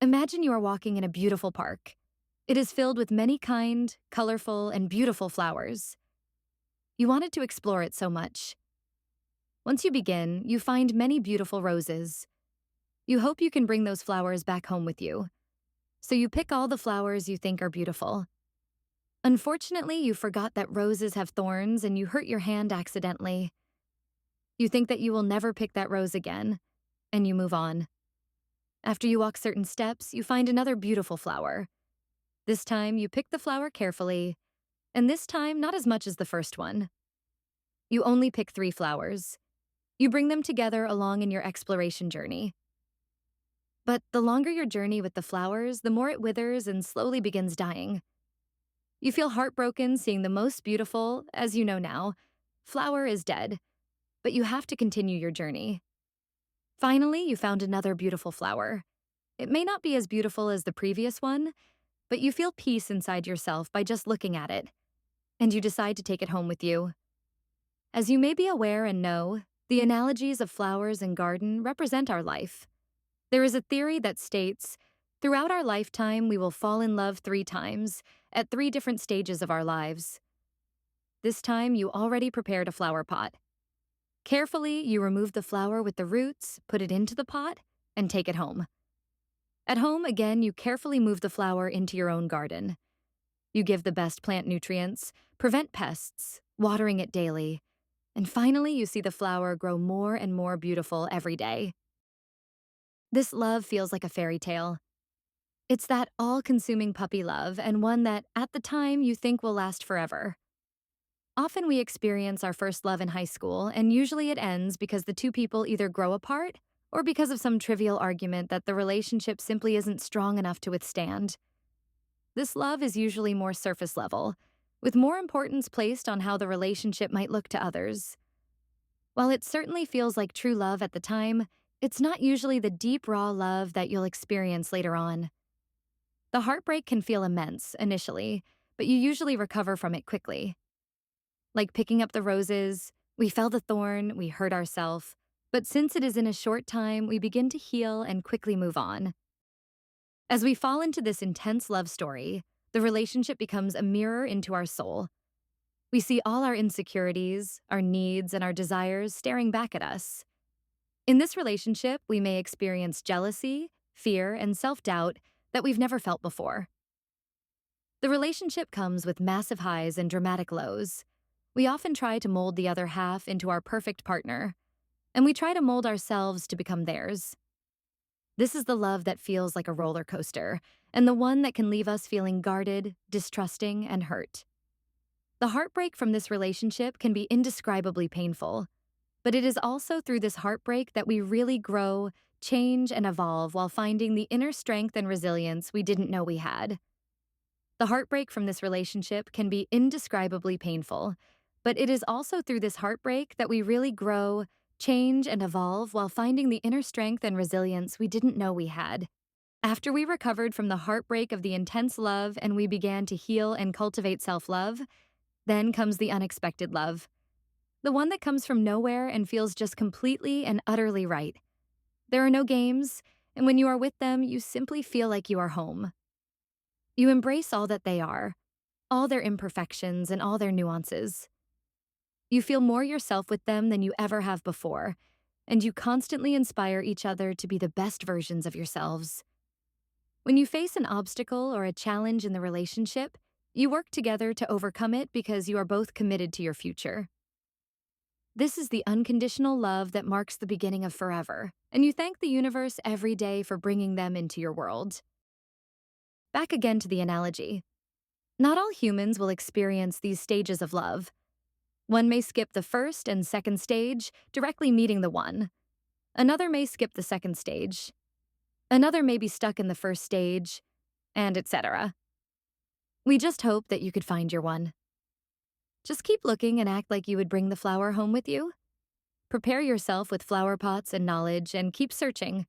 Imagine you are walking in a beautiful park. It is filled with many kind, colorful, and beautiful flowers. You wanted to explore it so much. Once you begin, you find many beautiful roses. You hope you can bring those flowers back home with you. So you pick all the flowers you think are beautiful. Unfortunately, you forgot that roses have thorns and you hurt your hand accidentally. You think that you will never pick that rose again, and you move on. After you walk certain steps, you find another beautiful flower. This time, you pick the flower carefully, and this time, not as much as the first one. You only pick 3 flowers. You bring them together along in your exploration journey. But the longer your journey with the flowers, the more it withers and slowly begins dying. You feel heartbroken seeing the most beautiful, as you know now, flower is dead, but you have to continue your journey. Finally, you found another beautiful flower. It may not be as beautiful as the previous one, but you feel peace inside yourself by just looking at it, and you decide to take it home with you. As you may be aware and know, the analogies of flowers and garden represent our life. There is a theory that states, throughout our lifetime, we will fall in love 3 times, at 3 different stages of our lives. This time, you already prepared a flower pot. Carefully, you remove the flower with the roots, put it into the pot, and take it home. At home, again, you carefully move the flower into your own garden. You give the best plant nutrients, prevent pests, watering it daily, and finally, you see the flower grow more and more beautiful every day. This love feels like a fairy tale. It's that all-consuming puppy love, and one that, at the time, you think will last forever. Often we experience our first love in high school, and usually it ends because the 2 people either grow apart or because of some trivial argument that the relationship simply isn't strong enough to withstand. This love is usually more surface level, with more importance placed on how the relationship might look to others. While it certainly feels like true love at the time, it's not usually the deep, raw love that you'll experience later on. The heartbreak can feel immense initially, but you usually recover from it quickly. Like picking up the roses, we fell the thorn, we hurt ourselves, but since it is in a short time, we begin to heal and quickly move on. As we fall into this intense love story, the relationship becomes a mirror into our soul. We see all our insecurities, our needs, and our desires staring back at us. In this relationship, we may experience jealousy, fear, and self-doubt that we've never felt before. The relationship comes with massive highs and dramatic lows. We often try to mold the other half into our perfect partner, and we try to mold ourselves to become theirs. This is the love that feels like a roller coaster, and the one that can leave us feeling guarded, distrusting, and hurt. The heartbreak from this relationship can be indescribably painful, but it is also through this heartbreak that we really grow, change, and evolve while finding the inner strength and resilience we didn't know we had. The heartbreak from this relationship can be indescribably painful, but it is also through this heartbreak that we really grow, change, and evolve while finding the inner strength and resilience we didn't know we had. After we recovered from the heartbreak of the intense love and we began to heal and cultivate self-love, then comes the unexpected love. The one that comes from nowhere and feels just completely and utterly right. There are no games, and when you are with them, you simply feel like you are home. You embrace all that they are, all their imperfections and all their nuances. You feel more yourself with them than you ever have before, and you constantly inspire each other to be the best versions of yourselves. When you face an obstacle or a challenge in the relationship, you work together to overcome it because you are both committed to your future. This is the unconditional love that marks the beginning of forever, and you thank the universe every day for bringing them into your world. Back again to the analogy. Not all humans will experience these stages of love. One may skip the first and second stage, directly meeting the one. Another may skip the second stage. Another may be stuck in the first stage, and etc. We just hope that you could find your one. Just keep looking and act like you would bring the flower home with you. Prepare yourself with flower pots and knowledge and keep searching.